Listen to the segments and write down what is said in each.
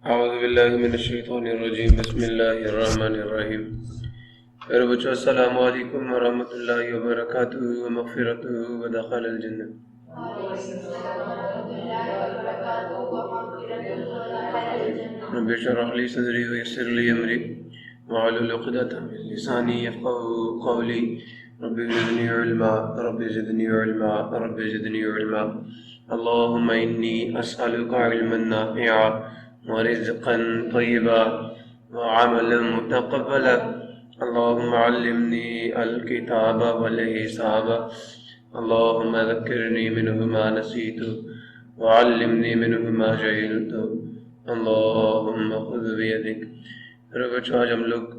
اعوذ باللہ من الشیطان الرجیم بسم اللہ الرحمن الرحیم. میرے بچوں السلام علیکم ورحمۃ اللہ وبرکاتہ ومغفرتہ ودخل الجنہ. رب اشرح لي صدری ویسر لی امری واحلل عقدۃ من لسانی یفقهوا قولی. رب زدنی علما رب زدنی علما رب زدنی علما. اللهم انی اسألک علما نافعا ورزقا طیبا وعملا متقبلا. اللهم علمني الكتاب والحساب. اللهم ذكرني منه ما نسيت وعلمني منه ما جهلت. اللهم خذ بيدك. میرے بچوں آج ہم لوگ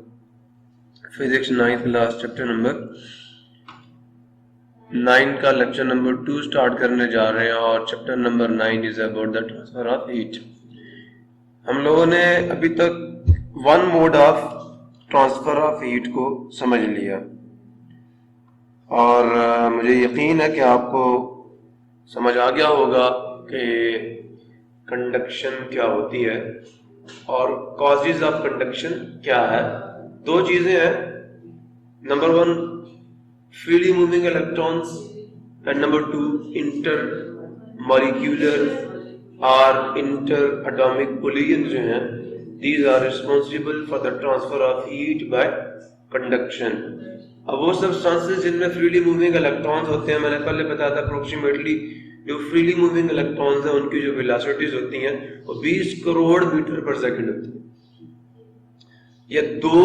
physics 9th class chapter number 9 کا لیکچر نمبر 2 سٹارٹ کرنے جا رہے ہیں، اور chapter number 9 is about the transfer of heat. ہم لوگوں نے ابھی تک one mode of transfer of heat کو سمجھ لیا، اور مجھے یقین ہے کہ آپ کو سمجھ آ گیا ہوگا کہ کنڈکشن کیا ہوتی ہے اور کازز آف کنڈکشن کیا ہے. دو چیزیں ہیں، number 1 freely moving electrons and number 2 inter molecular اور انٹر اٹامک کولیجن جو ہیں. These are responsible for the transfer of heat by conduction. اب وہ سبسٹانسز جن میں فریلی موونگ الیکٹرانز ہوتے ہیں، میں نے پہلے بتایا تھا اپروکسیمیٹلی جو فریلی موونگ الیکٹرانز ہیں ان کی جو ویلاسٹیز ہوتی ہیں وہ 20 کروڑ میٹر پر سیکنڈ ہوتی ہیں، یا 2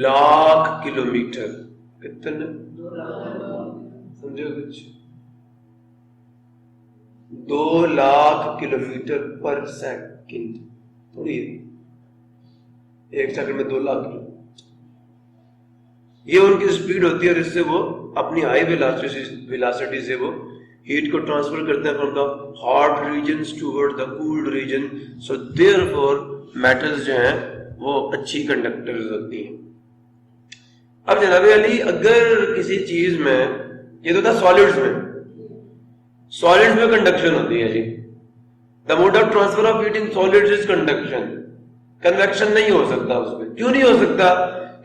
لاکھ کلو میٹر. کتنے؟ 2 لاکھ. سمجھے کچھ؟ 2 لاکھ کلو میٹر پر سیکنڈ تھوڑی ہے، ایک سیکنڈ میں 2 لاکھ کلو. یہ ان کی سپیڈ ہوتی ہے، اور اس سے وہ اپنی ہائی ویلاسٹی سے وہ ہیٹ کو ٹرانسفر کرتے ہیں from the hot regions toward the cold region. So therefore metals جو ہیں وہ اچھی کنڈکٹرز ہوتی ہیں. اب جناب علی اگر کسی چیز میں، یہ تو تھا سالڈز میں کنڈکشن ہوتی ہے جی. The mode of transfer of heat in solids is conduction. Convection نہیں ہو سکتا اس میں. کیوں نہیں ہو سکتا؟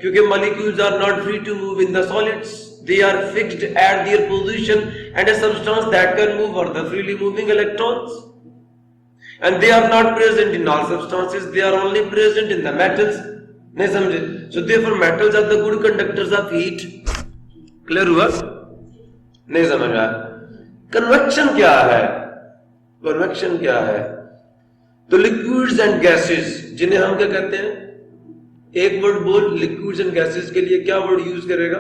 کیونکہ molecules are not free to move in the solids. They are fixed at their position, and a substance that can move are the freely moving electrons. And they are not present in all substances. They are only present in the metals. نہیں سمجھے؟ So therefore metals are the good conductors of heat. Clear ہوا؟ نہیں سمجھ آیا؟ Convection کیا ہے؟ Conviction کیا ہے؟ تو لکوڈز اینڈ گیسز جنہیں ہم کیا کہتے ہیں، ایک ورڈ بول لکوڈز اینڈ گیسز کے لیے کیا ورڈ یوز کرے گا؟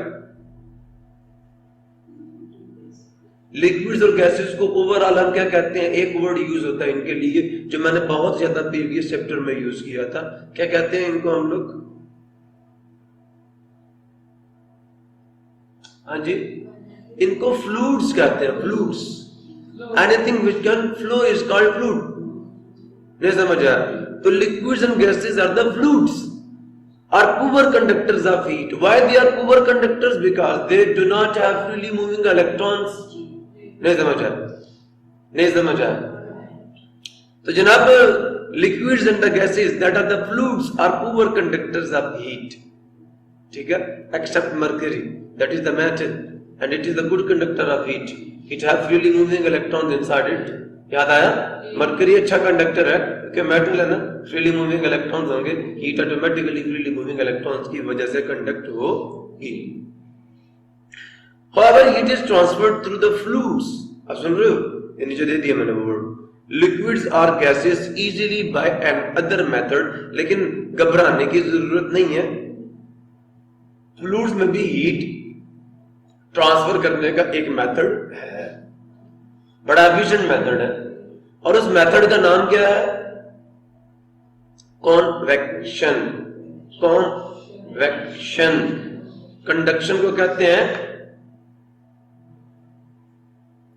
لکوڈز اور گیسز کو اوور آل ہم کیا کہتے ہیں؟ ایک ورڈ یوز ہوتا ہے ان کے لیے جو میں نے بہت زیادہ پریویس چیپٹر میں یوز کیا تھا. کیا کہتے ہیں ان کو ہم لوگ؟ ہاں جی، ان کو فلوئڈز کہتے ہیں. Fluids, anything which can flow is called fluid. نہیں سمجھا؟ تو liquids and gases are the fluids, are poor conductors of heat. Why they are poor conductors? Because they do not have freely moving electrons. نہیں سمجھا؟ تو جناب liquids and the gases that are the fluids are poor conductors of heat. ٹھیک ہے؟ except mercury, that is the metal, and it is the good conductor of heat. It has freely moving electrons inside it. یاد آیا؟ Mercury اچھا conductor ہے کہ metal ہے نا، freely moving electrons ہوں گے، heat automatically freely moving electrons کی وجہ سے کنڈکٹ ہوگی. However, heat is transferred through the fluids. آپ سن رہے ہو؟ یہ نیچے دے دیا میں نے word. Liquids or gases easily by another method. لیکن گھبرانے کی ضرورت نہیں ہے، فلوئڈز میں بھی ہیٹ ٹرانسفر کرنے کا ایک میتھڈ ہے، بڑا ایفیشنٹ میتھڈ ہے، اور اس میتھڈ کا نام کیا ہے؟ کنویکشن. کنویکشن. کنڈکشن کو کہتے ہیں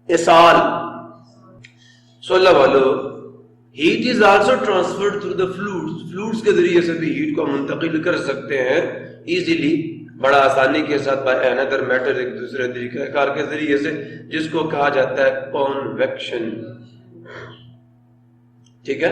اصال. سو اللہ والو، heat is also transferred through the fluids. Fluids کے ذریعے سے بھی ہیٹ کو منتقل کر سکتے ہیں ایزیلی، بڑا آسانی کے ساتھ بائی another matter، ایک دوسرے طریقہ کار کے ذریعے سے، جس کو کہا جاتا ہے کنویکشن. ٹھیک ہے؟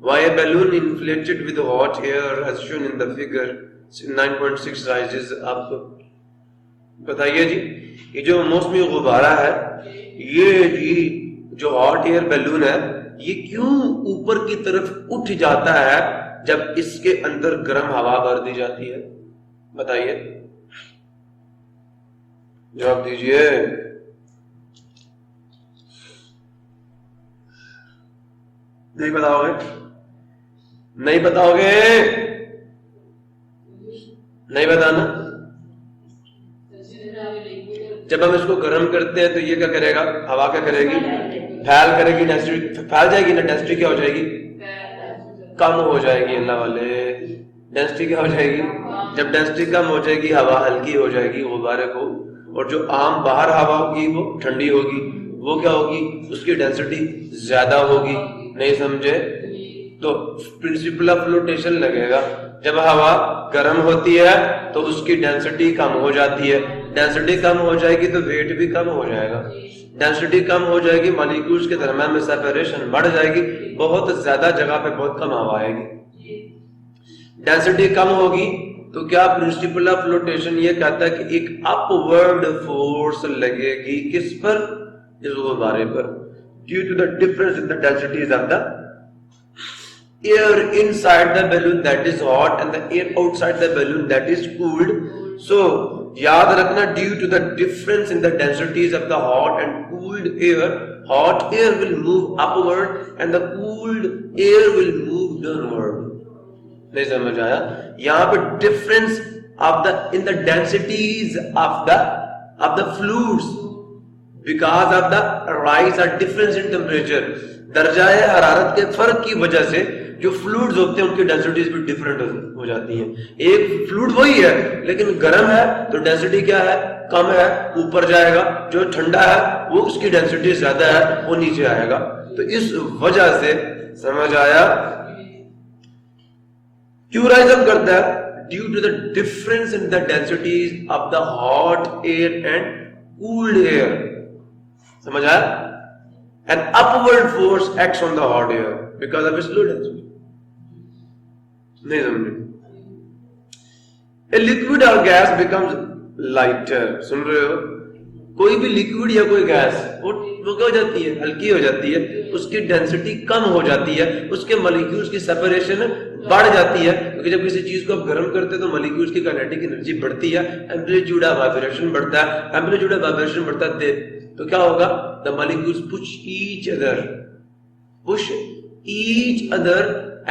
why a balloon inflated with hot air as shown in the figure 9.6 rises up? بتائیے جی، یہ جو موسمی غبارہ ہے، یہ جی جو ہاٹ ایئر بیلون ہے، یہ کیوں اوپر کی طرف اٹھ جاتا ہے جب اس کے اندر گرم ہوا بھر دی جاتی ہے؟ بتائیے، جواب دیجئے۔ نہیں بتاؤ گے؟ نہیں بتاؤ گے؟ نہیں بتانا؟ جب ہم اس کو گرم کرتے ہیں تو یہ کیا کرے گا؟ ہوا کیا کرے گی؟ پھیل کرے گی، ڈینسٹی پھیل جائے گی نا، ڈینسٹی کیا ہو جائے گی؟ کم ہو جائے گی۔ اللہ والے، ڈینسٹی کیا ہو جائے گی؟ جب ڈینسٹی کم ہو جائے گی، ہوا ہلکی ہو جائے گی غبارے کو، اور جو عام باہر ہوا ہوگی وہ ٹھنڈی ہوگی، وہ کیا ہوگی؟ اس کی ڈینسٹی زیادہ ہوگی۔ نہیں سمجھے؟ تو پرنسپل آف فلوٹیشن لگے گا۔ جب ہوا گرم ہوتی ہے تو اس کی ڈینسٹی کم ہو جاتی ہے، ڈینسٹی کم ہو جائے گی تو ویٹ بھی کم ہو جائے گا، ڈینسٹی کم ہو جائے گی، مالیکولز کے درمیان میں سیپریشن بڑھ جائے گی، بہت زیادہ جگہ پہ بہت کم ہوا آئے گی۔ ڈینسٹی کم ہوگی تو کیا پرنسپل آف فلوٹیشن یہ کہتا ہے کہ ایک اپ ورڈ فورس لگے گی کس پر؟ اس غبارے پر، due to the difference in the densities of the air inside the balloon that is hot and the air outside the balloon that is cooled. So یاد رکھنا، due to the difference in the densities of the hot and cooled air, hot air will move upward and the cooled air will move downward. نہیں سمجھ آیا؟ یہاں پہ difference of the in the densities of the fluids because of the rise or difference in temperature. درجہ حرارت کے فرق کی وجہ سے جو فلوڈز ہوتے ہیں ان کی ڈینسٹیز بھی ڈیفرنٹ ہو جاتی ہیں۔ ایک فلوڈ وہی ہے لیکن گرم ہے تو ڈینسٹی کیا ہے؟ کم ہے، اوپر جائے گا۔ جو ٹھنڈا ہے وہ اس کی ڈینسٹی زیادہ ہے، وہ نیچے آئے گا۔ تو اس وجہ سے سمجھ آیا کیوں رائز اپ کرتا ہے؟ Due to the difference in the densities of the hot air and cold air. سمجھ آیا؟ An upward force acts on the hot air because of its low density. نہیں سمجھے؟ A liquid or gas becomes lighter. سن رہے ہو؟ کوئی بھی liquid یا کوئی gas وہ کیا ہو جاتی ہے؟ ہلکی ہو جاتی ہے، اس کی ڈینسٹی کم ہو جاتی ہے، اس کے مالیکیولز کی سیپریشن بڑھ جاتی ہے، کیونکہ جب کسی چیز کو آپ گرم کرتے ہیں تو مالیکیولز کی کائنیٹک انرجی بڑھتی ہے، ایمپلیٹیوڈ آف وائبریشن بڑھتا ہے، ایمپلیٹیوڈ آف وائبریشن بڑھتا ہے تو کیا ہوگا؟ The molecules push each other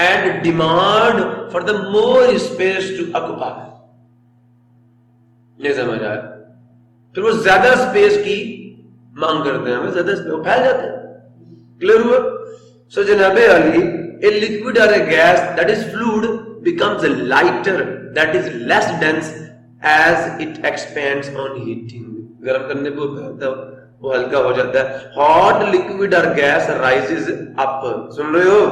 and demand for the more space to occupy. نہیں سمجھ آیا؟ پھر وہ زیادہ اسپیس کی مانگ کرتے ہیں، ہمیں زیادہ اسپیس پھیل جاتے ہیں۔ کلیئر ہوا؟ سو جناب علی، a liquid or a gas that is fluid becomes lighter, that is less dense as it expands on heating. گرم کرنے کو وہ ہلکا ہو جاتا ہے۔ ہاٹ لکوڈ اور گیس رائزز اپ، سن رہے ہو؟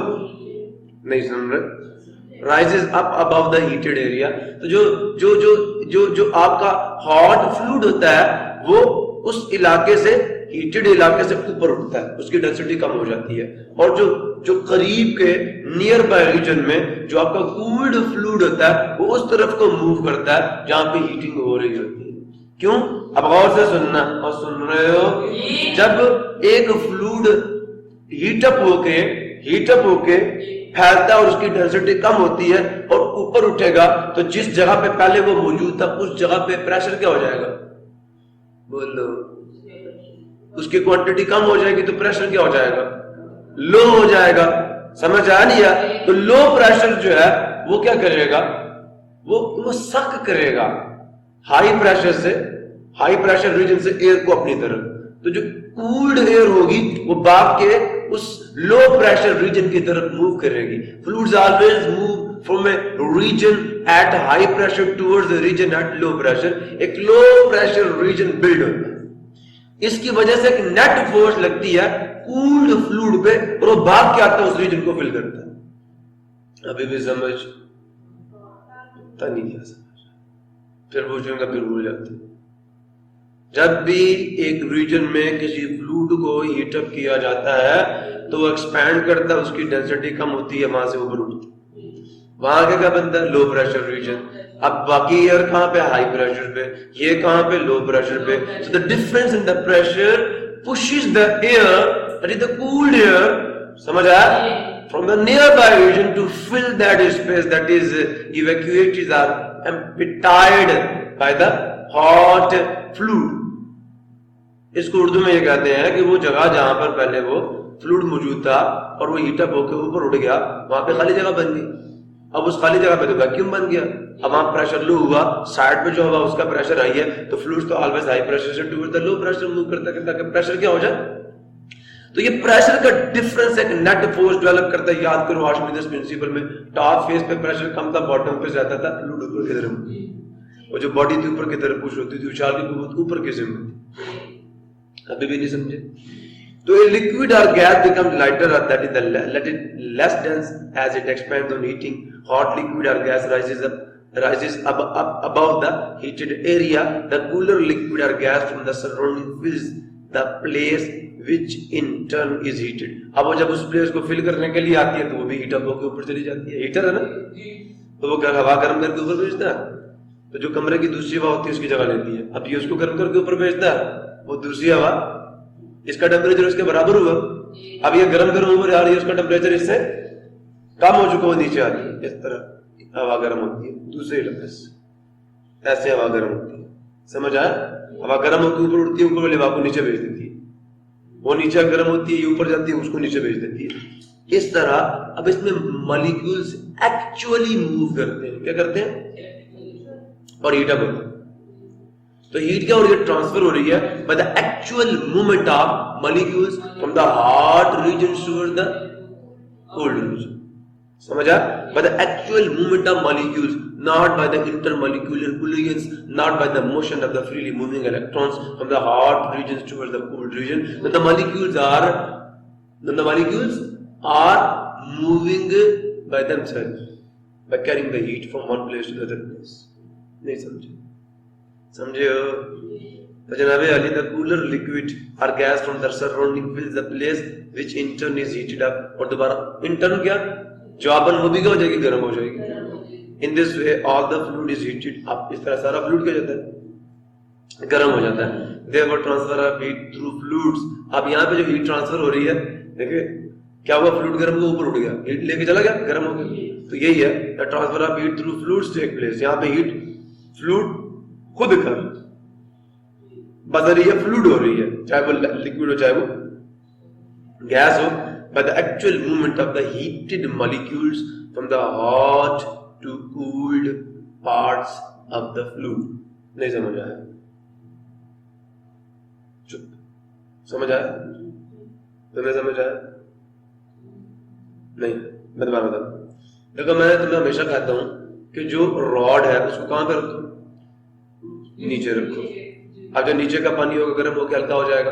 نہیں سن رہے؟ رائزز اپ ابو دا ہیٹڈ ایریا۔ تو جو آپ کا ہاٹ فلوڈ ہوتا ہے وہ اس علاقے سے، ہیٹڈ علاقے سے اوپر اٹھتا ہے، اس کی ڈینسٹی کم ہو جاتی ہے، اور جو قریب کے نیئر بائی ریجن میں جو آپ کا کولڈ فلوڈ ہوتا ہے وہ اس طرف کو موو کرتا ہے جہاں پہ ہیٹنگ ہو رہی ہوتی ہے۔ کیوں؟ اب غور سے سننا، اور سن رہے ہو؟ جب ایک فلوڈ ہیٹ اپ ہو کے پھیلتا ہے اور اس کی ڈینسٹی کم ہوتی ہے اور اوپر اٹھے گا تو جس جگہ پہ پہلے وہ موجود تھا اس جگہ پہ پریشر کیا ہو جائے گا؟ بولو۔ اس کی کوانٹٹی کم ہو جائے گی تو پریشر کیا ہو جائے گا؟ لو ہو جائے گا۔ سمجھ آ نہیں آ؟ تو لو پریشر جو ہے وہ کیا کرے گا؟ وہ سک کرے گا ہائی پریشر ریجن سے ایئر کو اپنی طرف۔ تو جو کولڈ ایئر ہوگی وہ بھاگ کے اس لو پریشر ریجن کی طرف موو کرے گی۔ Fluids always move from a region at high pressure towards a region at low pressure. ایک لو پریشر ریجن بلڈ ہوتا ہے، اس کی وجہ سے ایک نیٹ فورس لگتی ہے کولڈ فلوئڈ پہ اور وہ بھاگ کے آتا ہے اس ریجن کو فل کرتا ہے۔ ابھی بھی سمجھ پتہ نہیں کیا سمجھ، پھر پوچھوں گا پھر بھول جاتے۔ جب بھی ایک ریجن میں کسی فلوئڈ کو ہیٹ اپ کیا جاتا ہے تو وہ ایکسپینڈ کرتا ہے, اس کی ڈینسٹی کم ہوتی ہے, وہاں سے اوپر اٹھتی ہے, وہاں کیا بنتا ہے لو پریشر ریجن. اب باقی ایئر کہاں پہ ہائی پریشر پہ, یہ کہاں پہ لو پریشر پہ. So the difference in the pressure pushes the air, that is the cooled air, سمجھ آیا, from the nearby region to fill that space, that is evacuated or emptied by the hot fluid. اس کو اردو میں یہ کہتے ہیں کہ وہ جگہ جہاں پر پہلے وہ فلوڈ موجود تھا اور وہ ہیٹ اپ ہو کے اوپر اٹھ گیا, وہاں پہ خالی جگہ بن گئی. اب اس خالی جگہ پہ تو ویکیوم بن گیا, اب وہاں پریشر لو ہوا, سائڈ پہ جو ہوا اس کا پریشر ہائی ہے, تو فلوڈ تو آلویز ہائی پریشر سے toward the low pressure move کرتا ہے تاکہ پریشر کیا ہو جائے. تو یہ پریشر کا ڈفرنس ایک نیٹ فورس ڈیولپ کرتا ہے. یاد کرو آرشمیدس پرنسپل میں ٹاپ فیس پہ پریشر کم تھا, باٹم پہ زیادہ تھا, فلوڈ اوپر کی طرف, اور جو باڈی تھی اوپر کی طرف پش ہوتی تھی, اچھال کی قوت اوپر کی ذمہ تھی. ابھی بھی نہیں سمجھے؟ تو a liquid or gas becomes lighter, or that is the let it less dense as it expands on heating. Hot liquid or gas rises up above the heated area. The cooler liquid or gas from the surrounding fills the place which in turn is heated. اب وہ جب اس place کو fill کرنے کے لیے آتی ہے تو وہ بھی ہیٹ اپ ہو کے اوپر چلی جاتی ہے. ہیٹر ہے نا, تو وہ ہوا گرم کر کے اوپر بھیجتا ہے, تو جو کمرے کی دوسری ہوا ہوتی ہے اس کی جگہ لیتی ہے. اب یہ اس کو گرم کر کے اوپر بھیجتا ہے, وہ دوسری ہوا, اس کا ٹیمپریچر اس کے برابر ہوا, اب یہ گرم گرم اوپر آ رہی ہے, اس کا ٹیمپریچر اس سے کم ہو چکا, وہ نیچے آ رہی ہے. اس طرح ہوا گرم ہوتی ہے دوسرے لمحے سے, ایسے ہوا گرم ہوتی ہے. سمجھ آیا؟ ہوا گرم ہو کے اوپر اٹھتی ہے, اوپر والے ہوا کو نیچے بھیج دیتی ہے, وہ نیچے گرم ہوتی ہے, یہ اوپر جاتی ہے, اس کو نیچے بھیج دیتی ہے. اس طرح اب اس میں مالیکیولز ایکچولی موو کرتے ہیں. کیا کرتے ہیں؟ اور ہیٹ اپ ہوتے ہیں. تو ہیٹ کیا ہو رہی ہے؟ ٹرانسفر ہو رہی ہے by the actual movement of molecules from the hot region toward the cold region. سمجھا؟ by the actual movement of molecules, not by the intermolecular collisions, not by the motion of the freely moving electrons from the hot regions towards the cold region. Then the molecules are moving by themselves, by carrying the heat from one place to the other place. نہیں سمجھے؟ سمجھے ہو؟ تو جناب علی, the cooler liquid or gas from the surrounding fills the place which in turn is heated up. اور دوبارہ in turn کیا؟ جواباً وہ بھی کیا ہو جائے گی؟ گرم ہو جائے گی. In this way all the fluid is heated up. اس طرح سارا فلوڈ کیا جاتا ہے؟ گرم ہو جاتا ہے. Therefore transfer of heat through fluids. اب یہاں پہ جو ہیٹ ٹرانسفر ہو رہی ہے, دیکھیں کیا ہوا, فلوڈ گرم کو اوپر اٹھ گیا, ہیٹ لے کے چلا گیا, گرم ہو گیا. تو یہی ہے transfer of heat through fluids take place. یہاں پہ ہیٹ فلوڈ خود کر بذریعہ فلوڈ ہو رہی ہے, چاہے وہ لکوڈ ہو چاہے وہ گیس ہو, by the actual movement of the heated molecules from the hot to cooled parts of the fluid. نہیں سمجھ آیا؟ چپ. سمجھ آیا؟ تمہیں سمجھ آیا؟ نہیں, میں دوبارہ بتا دوں. دیکھو میں تمہیں ہمیشہ کہتا ہوں کہ جو راڈ ہے اس کو کہاں پہ رکھو؟ نیچے رکھو. اب جو نیچے کا پانی ہوگا گرم ہو کے ہلکا ہو جائے گا,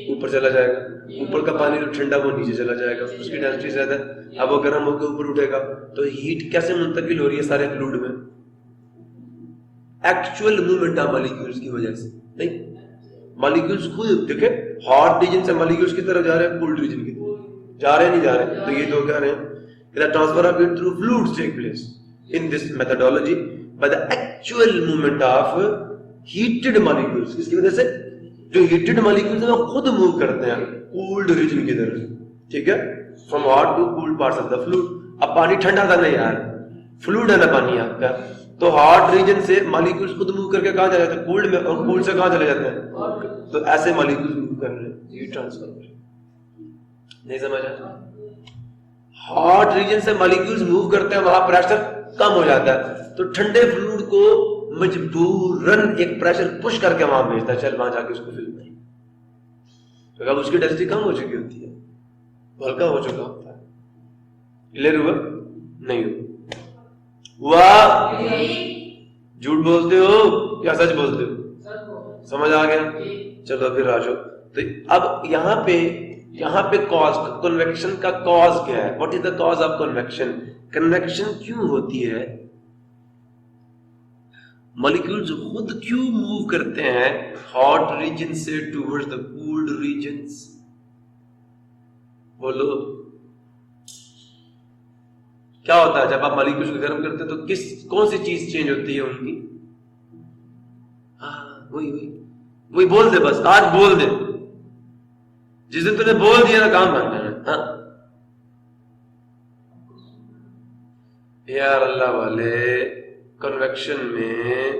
اوپر چلا جائے گا. اوپر کا پانی جو ٹھنڈا وہ نیچے چلا جائے گا, اس کی ڈینسٹی زیادہ ہے. اب وہ گرم ہو کے اوپر اٹھے گا. تو ہیٹ کیسے منتقل ہو رہی ہے سارے فلوئڈ میں؟ ایکچوئل موومنٹ آف مالیکیولز کی وجہ سے. نہیں, مالیکیولز خود دیکھیں ہاٹ ریجن سے مالیکیولز کی طرف جا رہے ہیں, کولڈ ریجن کی طرف جا رہے ہیں, نہیں جا رہے. تو یہ تو کہہ رہے ہیں کہ transfer of heat through fluids take place in this methodology by the actual movement of heated molecules. اس کی وجہ سے جو heated molecules ہیں وہ خود موو کرتے ہیں cooled region کی طرف. ٹھیک ہے, from hot to cooled parts of the fluid. اب پانی ٹھنڈا تھا نہیں یار, فلوئڈ ہے نا پانی آپ کا, تو ہاٹ ریجن سے مالیکولز خود موو کر کے کہاں چلے جاتے ہیں؟ کولڈ میں. اور کولڈ سے کہاں چلے جاتے ہیں؟ تو ایسے مالیکولز موو کر رہے ہیں, ہیٹ ٹرانسفر. نہیں سمجھا؟ ہاٹ ریجن سے مالیکولز موو کرتے ہیں, وہاں پریشر کم ہو جاتا ہے, تو ٹھنڈے فلوئڈ کو مجبوراً ایک پریشر پش کر کے وہاں بھیجتا ہے, چل وہاں جا کے اس کو فل کر. تو اب اس کی ڈینسٹی کم ہو چکی ہوتی ہے, ہلکا ہو چکا ہوتا ہے. کلیئر ہوا؟ نہیں ہوا؟ جھوٹ بولتے ہو یا سچ بولتے ہو؟ سمجھ آ گیا؟ چلو پھر راجو. تو اب یہاں پہ کاز, کنویکشن کا کاز کیا ہے؟ What is the cause of conviction? Conviction کیوں ہوتی ہے؟ مالیکولز خود کیوں موو کرتے ہیں ہاٹ ریجن سے ٹوورڈ دا کولڈ ریجنز؟ بولو کیا ہوتا ہے جب آپ مالیکولز کو گرم کرتے ہیں تو کون سی چیز چینج ہوتی ہے ان کی؟ وہی بول دے، بس آج بول دے، جس دن تو نے بول دیا نا کام بن جانا. یار اللہ والے، کنویکشن میں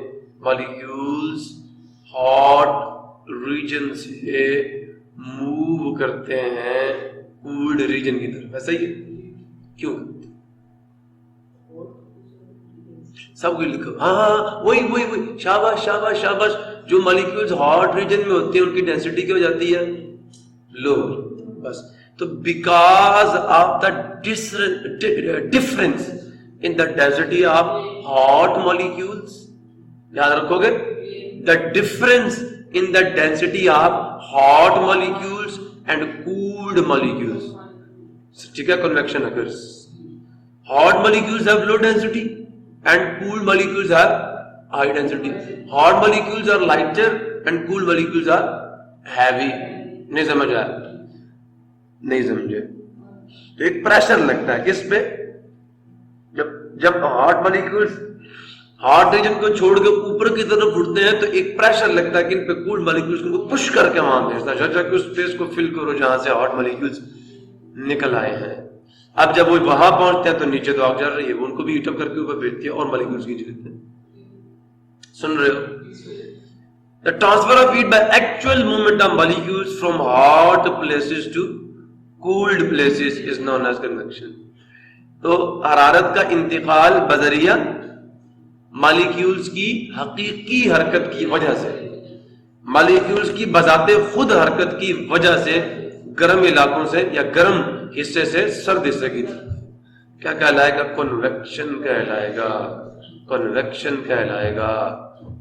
مالیکولز ہاٹ ریجن سے موو کرتے ہیں کولڈ ریجن کی طرف، ایسا ہی ہے؟ کیوں؟ سب کچھ لکھو. ہاں وہی شاباش شاباش شاباش. جو مالیکولز ہاٹ ریجن میں ہوتے ہیں ان کی ڈینسٹی کیا ہو جاتی ہے؟ لو. بس تو because of the difference in the density of hot molecules. یاد رکھو گے؟ the difference in the density of hot molecules and cooled molecules. ٹھیک ہے، convection occurs. Hot molecules have low density and cooled molecules have high density. Hot molecules are lighter and cooled molecules are heavy. نہیں سمجھ آیا؟ نہیں سمجھے؟ تو ایک pressure لگتا ہے کس پہ؟ جب ہاٹ مالیکولز ہاٹ ریجن کو چھوڑ کے اوپر کی طرف اٹھتے ہیں تو ایک پریشر لگتا ہے کہ ان پہ کولڈ مالیکولز کو پش کر کے وہاں بھیجتا ہے کہ اس اسپیس کو فل کرو جہاں سے ہاٹ مالیکولز نکل آئے ہیں. اب جب وہ وہاں پہنچتے ہیں تو نیچے تو آگ جل رہی ہے، وہ ان کو بھی ہیٹ اپ کر کے اوپر بھیجتی ہے اور مالیکولز کھینچ لیتے ہیں. سن رہے ہو؟ The transfer of heat by actual movement of molecules from hot places to cooled places is known as convection. تو حرارت کا انتقال بذریعہ مالیکیولز کی حقیقی حرکت کی وجہ سے، مالیکیولز کی بذات خود حرکت کی وجہ سے گرم علاقوں سے یا گرم حصے سے سرد حصے کی طرف کیا کہلائے گا؟ کنویکشن کہلائے گا. کنویکشن کہلائے گا.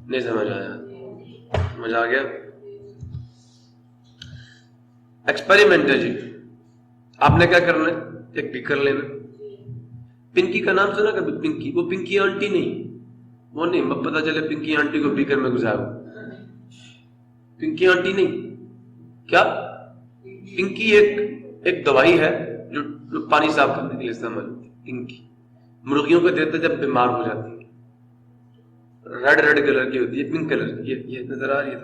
نہیں سمجھ آیا؟ سمجھ آ گیا؟ ایکسپیریمنٹ ہے جی. آپ نے کیا کرنا ہے؟ ایک بیکر لینا. پنکی کا نام سنا کبھی؟ پنکی، وہ پنکی آنٹی نہیں، وہ نہیں پتا چلے پنکی آنٹی کو بیکر میں گزارو. پنکی آنٹی نہیں، کیا پنکی ایک دوائی ہے جو پانی صاف کرنے کے لیے استعمال ہوتی ہے. پنکی مرغیوں کو دیتے جب بیمار ہو جاتی ہے، ریڈ کلر کی ہوتی ہے، پنک کلر کی. یہ نظر آ رہی ہے؟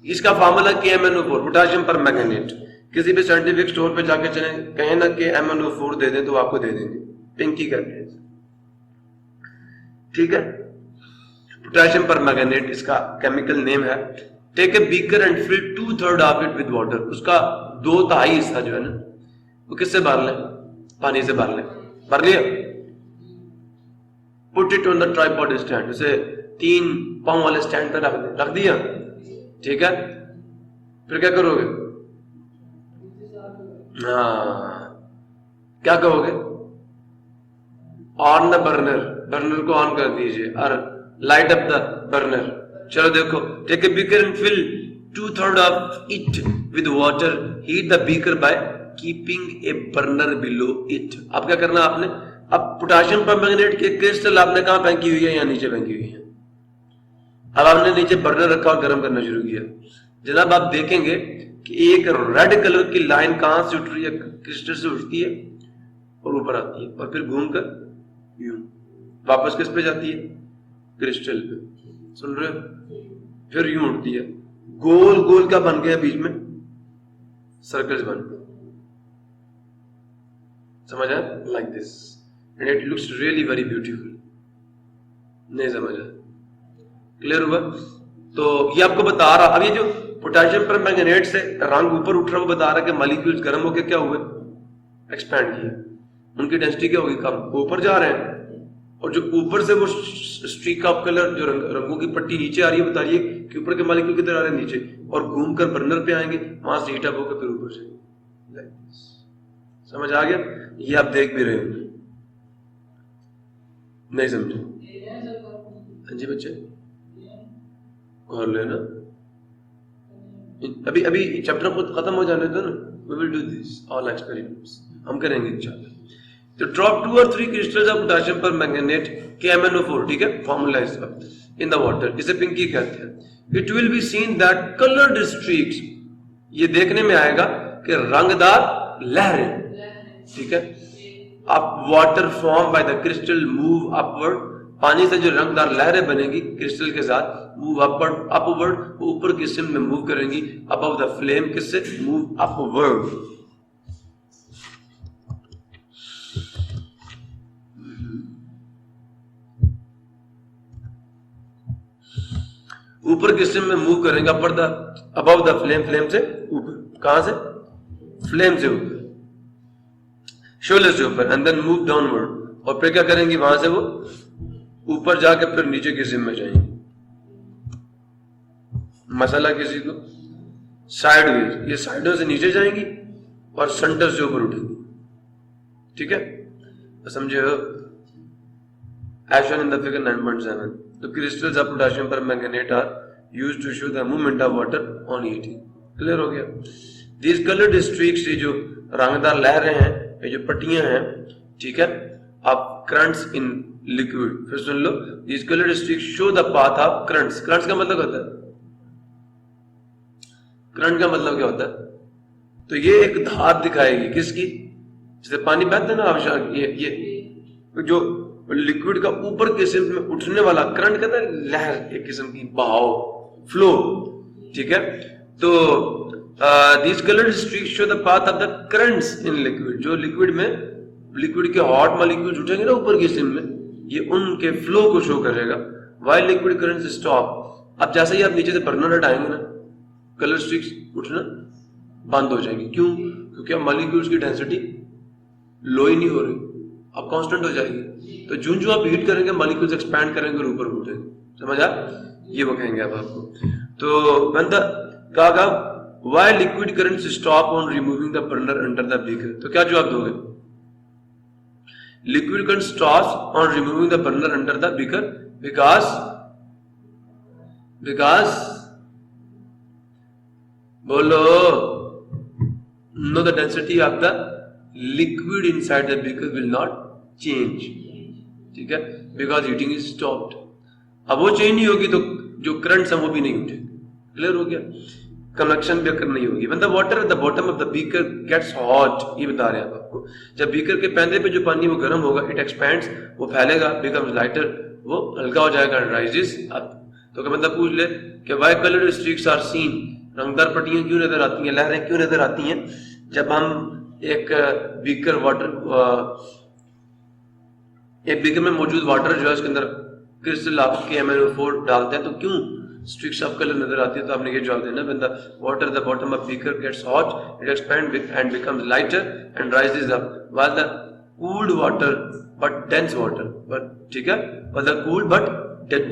اس کا فارمولا KMnO4 پوٹاشیم پر مینگنیٹ. کسی بھی سائنٹیفک اسٹور پہ جا کے چلیں، کہیں نہ کہ MnO4 دے دیں تو آپ کو دے دیں گے. پنکی کہتے ہیں. ٹھیک ہے، پوٹاشیم پر مینگنیٹ اس کا کیمیکل نیم ہے. Take a beaker and fill 2/3 of it with water. اس کا 2/3 حصہ جو ہے نا وہ کس سے بھر لیں؟ پانی سے بھر لیں. بھر لیا؟ Put it on the tripod stand. اسے 3 پاؤں والے اسٹینڈ پہ رکھ دیا. ٹھیک ہے، پھر کیا کرو گے؟ کیا کہو گے؟ آن دا برنر کو آن کر دیجئے اور لائٹ اپ دا برنر. چلو دیکھو، take a beaker and fill 2/3 of it with water. Heat the beaker by keeping a burner below it. اب کیا کرنا آپ نے؟ اب پوٹاشیم پر مینگنیٹ کے کرسٹل آپ نے کہاں پھینکی ہوئی ہے؟ یا نیچے پھینکی ہوئی ہے. اب آپ نے نیچے برنر رکھا اور گرم کرنا شروع کیا. جناب آپ دیکھیں گے کہ ایک ریڈ کلر کی لائن کہاں سے اٹھ رہی ہے؟ کرسٹل سے اٹھتی ہے اور اوپر آتی ہے اور پھر گھوم کر یوں واپس کس پہ جاتی ہے؟ کرسٹل پہ. سن رہے ہو؟ پھر یوں اٹھتی ہے. گول گول کا بن گیا بیچ میں؟ سرکلز بن گئے. سمجھ آیا؟ Like this and it looks really very beautiful. نہیں سمجھ آیا؟ کلیئر ہوا؟ تو یہ آپ کو بتا رہا، اب یہ جو پوٹاشیم پر مینگنیٹ سے رنگ اوپر اٹھ رہا وہ بتا رہا کہ مالیکولز گرم ہو کے کیا ہوئے؟ ایکسپینڈ کیے. ان کی ڈینسٹی کیا ہوگی؟ کم. اوپر جا رہے ہیں اور جو اوپر سے وہ اسٹریک آف کلر جو رنگوں کی پٹی نیچے آ رہی ہے، بتا رہی ہے کہ اوپر کے مالیکول کدھر آ رہے ہیں؟ نیچے. اور گھوم کر برنر پہ آئیں گے، وہاں سے ہیٹ اپ ہو کے پھر اوپر سے. سمجھ آ گیا؟ یہ آپ دیکھ بھی رہے ہوں. نہیں سمجھے؟ ہاں جی بچے کر لینا. ابھی چیپٹر خود ختم ہو جانے دو نا. We will do this all experiments. ہم کریں گے انشاءاللہ. تو drop 2 or 3 crystals of potassium permanganate KMnO4. ٹھیک ہے، فارمولا اس کا ان دا واٹر. اسے پنکی کہتے ہیں. It will be seen that colored streaks. یہ دیکھنے میں آئے گا کہ رنگدار لہریں. ٹھیک ہے. اب water form by the crystal move upward, پانی سے جو رنگدار لہریں بنے گی کرسٹل کے ساتھ, موو اپورڈ, وہ اوپر کی سمت میں موو کریں گی. ابو دا فلیم کس سے, موو اپورڈ. اوپر کی سمت میں موو کریں گے, ابو دا فلیم, فلیم سے اوپر. کہاں سے, فلیم سے اوپر, شعلے سے اوپر. And then move downward, اور پھر کیا کریں گی, وہاں سے وہ اوپر جا کے پھر نیچے کی سمت میں جائیں گے. مسئلہ کسی کو, سائیڈ ویز, یہ سائیڈوں سے نیچے جائیں گی اور سینٹر سے اوپر اٹھیں گی. ٹھیک ہے, سمجھے ہو. As shown in the figure 9.7, the crystals of potassium permanganate are used to show the movement of water on heating. Clear ہو گیا. These colored streaks, یہ جو رنگدار لہریں ہیں, یہ جو پٹیاں ہیں, ٹھیک ہے, اب currents in liquid. پھر سن لو, these colored streaks show the path of currents. Currents کا مطلب ہوتا ہے, کرنٹ کا مطلب کیا ہوتا ہے, تو یہ ایک دھار دکھائے گی کس کی, جیسے پانی بہتا ہے نا آبشار, یہ جو لکوڈ کا اوپر کے سمت میں اٹھنے والا کرنٹ کہتا ہے لہر, ایک قسم کی بہاؤ, فلو. ٹھیک ہے, تو these colored streaks show the path of the currents in liquid. جو لکوڈ میں لکوڈ کے ہاٹ مالیکولز اٹھیں گے نا اوپر کی سمت میں, یہ ان کے فلو کو شو کرے گا. while liquid currents stop. اب جیسے ہی آپ نیچے سے برنر ہٹائیں گے نا, کلر سٹرکس اٹھنا بند ہو جائیں گی. کیوں, کیونکہ اب مالیکولز کی ڈینسٹی لو ہی نہیں ہو رہی, اب کانسٹنٹ ہو جائے گی. تو جو آپ ہیٹ کریں گے مالیکولز ایکسپینڈ کریں گے اور اوپر اٹھیں گے. سمجھا, یہ وہ کہیں گے اب آپ کو. تو بندہ کہا why liquid currents stop on removing the burner under the beaker. تو کیا جواب دو گے, liquid current stops on removing the burner under the beaker because بولو, no, the density of the liquid inside the beaker will not change. ٹھیک ہے, because heating is stopped. اب وہ change نہیں ہوگی تو جو کرنٹس ہیں وہ بھی نہیں اٹھے. کلیئر ہو گیا. کنویکشن بھی اکر نہیں ہوگی. when the water at the bottom of the beaker gets hot, یہ بتا رہے ہیں آپ کو, جب بیکر کے پہلے پہ جو پانی وہ گرم ہوگا, it expands, وہ پھیلے گا, becomes lighter, وہ ہلکا ہو جائے گا, rises up. تو کہ بندہ پوچھ لے کہ why colored streaks are seen, رنگدار پٹیاں کیوں نظر آتی ہیں, لہریں کیوں نظر آتی ہیں جب ہم ایک بیکر میں موجود واٹر جو ہے اس کے اندر کرسٹل آف KMnO4 ڈالتے ہیں, تو کیوں streaks of color نظر آتی ہے. تو آپ نے یہ جواب دینا, when the water at the bottom of beaker gets hot, it expands and becomes lighter and rises up, while the cooled water but dense water, but ٹھیک ہے, while the cooled but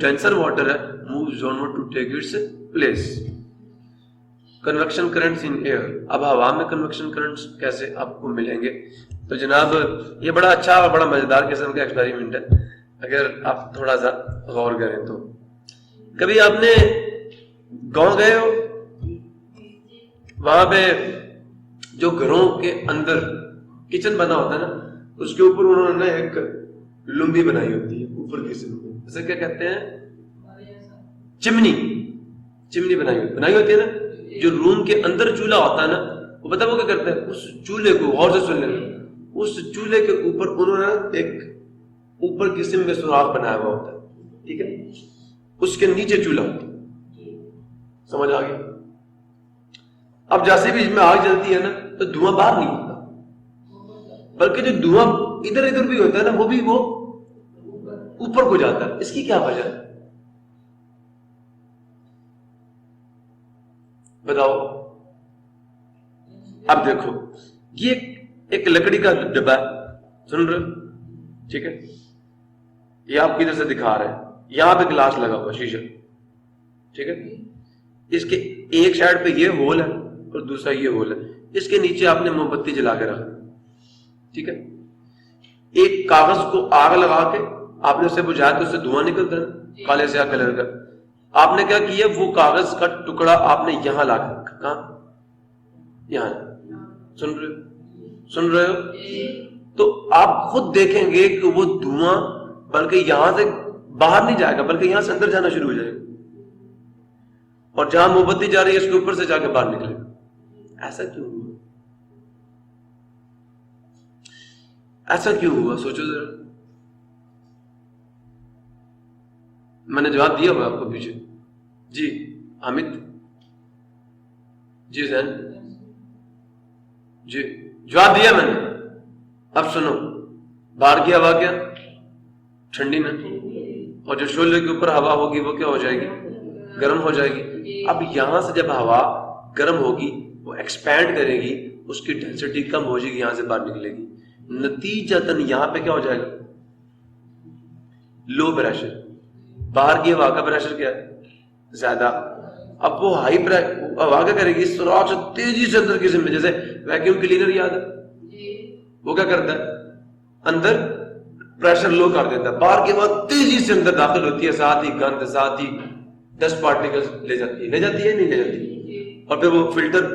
denser water moves onward to take its place. Convection currents in air. اب ہوا میں conviction currents کیسے آپ کو ملیں گے, تو جناب یہ بڑا اچھا اور بڑا مزیدار قسم کا ایکسپیریمنٹ ہے اگر آپ تھوڑا سا غور کریں تو. کبھی آپ نے گاؤں گئے ہو, وہاں پہ جو گھروں کے اندر کچن بنا ہوتا ہے نا, اس کے اوپر انہوں نے ایک لمبی بنائی ہوتی ہے اوپر کی سمت میں, اسے کیا کہتے ہیں, چمنی بنائی ہوتی ہے نا. جو روم کے اندر چولہا ہوتا ہے نا, وہ پتہ وہ کیا کرتے ہیں, اس چولہے کو غور سے سن لینا, اس چولہے کے اوپر انہوں نے ایک اوپر کی سمت میں سوراخ بنایا ہوا ہوتا ہے. ٹھیک ہے, اس کے نیچے چولہا ہوتا ہے. سمجھ آ گیا. اب جیسے بھی اس میں آگ جلتی ہے نا, تو دھواں باہر نہیں ہوتا, بلکہ جو دھواں ادھر بھی ہوتا ہے نا, وہ بھی وہ اوپر کو جاتا ہے. اس کی کیا وجہ ہے بتاؤ. اب دیکھو, یہ ایک لکڑی کا ڈبہ ہے, سن رہے, ٹھیک ہے, یہ آپ کدھر سے دکھا رہے ہیں, یہاں پہ گلاس لگا ہوا شیشہ, ٹھیک ہے, اس کے ایک سائڈ پہ یہ ہول ہے اور دوسرا یہ ہول ہے, اس کے نیچے آپ نے موم بتی جلا کے رکھا, ٹھیک ہے. ایک کاغذ کو آگ لگا کے آپ نے اسے بجھایا تو اس سے دھواں نکلتا ہے کالے سیاہ کلر کا. آپ نے کیا کیا, وہ کاغذ کا ٹکڑا آپ نے یہاں لا کے رکھا, کہاں, یہاں. سن رہے ہو, تو آپ خود دیکھیں گے کہ وہ دھواں بلکہ یہاں سے باہر نہیں جائے گا, بلکہ یہاں سے اندر جانا شروع ہو جائے گا, اور جہاں موم بتی جا رہی ہے اس کے اوپر سے جا کے باہر نکلے گا. ایسا کیوں ہوا؟ ایسا کیوں ہوا؟ سوچو ذرا. میں نے جواب دیا ہوا آپ کو پیچھے. جی حامد. جی زین. جی جواب دیا میں نے. اب سنو، باہر کی ہوا کیا؟ ٹھنڈی نا. اور جو شعلے کے اوپر ہوا ہوگی وہ کیا ہو جائے گی؟ گرم ہو جائے گی. اب یہاں سے جب ہوا گرم ہوگی وہ ایکسپینڈ کرے گی، اس کی ڈینسٹی کم ہو جائے گی، یہاں سے باہر نکلے گی. نتیجتاً یہاں پہ کیا ہو جائے گا؟ Low pressure. باہر کی ہوا کا پریشر کیا ہے؟ زیادہ. اب وہ ہائی ہوا کیا کرے گی؟ سوراخ سے تیزی سے اندر کسی میں، جیسے ویکیوم کلینر یاد ہے وہ کیا کرتا ہے؟ اندر پریشر لو کر دیتا ہے. باہر کے بعد تیزی سے اندر داخل ہوتی ہے، ساتھ ہی گند، ساتھ ہی ڈسٹ پارٹیکل لے جاتی ہے. لے جاتی ہے نہیں لے جاتی؟ اور پھر وہ فلٹر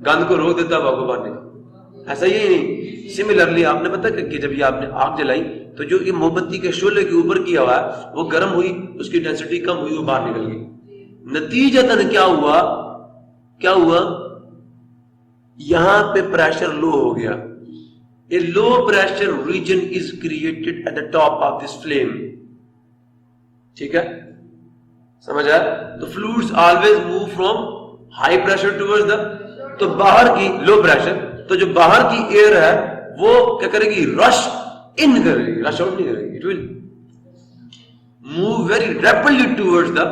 گند کو روک دیتا ہے ہوا کو باہر نکل. ایسا ہی نہیں. سملرلی آپ نے پتا کہ جب یہ آپ نے آگ جلائی تو جو یہ موم بتی کے شعلے کے اوپر کی ہوا ہے وہ گرم ہوئی، اس کی ڈینسٹی کم ہوئی، وہ باہر نکل گئی. نتیجتاً کیا ہوا؟ کیا ہوا؟ یہاں پہ پریشر لو ہو گیا. A low pressure region is created at the top of this flame. ٹھیک ہے، سمجھ آیا؟ تو fluids always move from high pressure towards the، تو باہر کی لو پریشر، تو جو باہر کی ایئر ہے وہ کیا کرے گی؟ رش ان کرے گی، رش آؤٹ نہیں کرے گی. It will move very rapidly towards the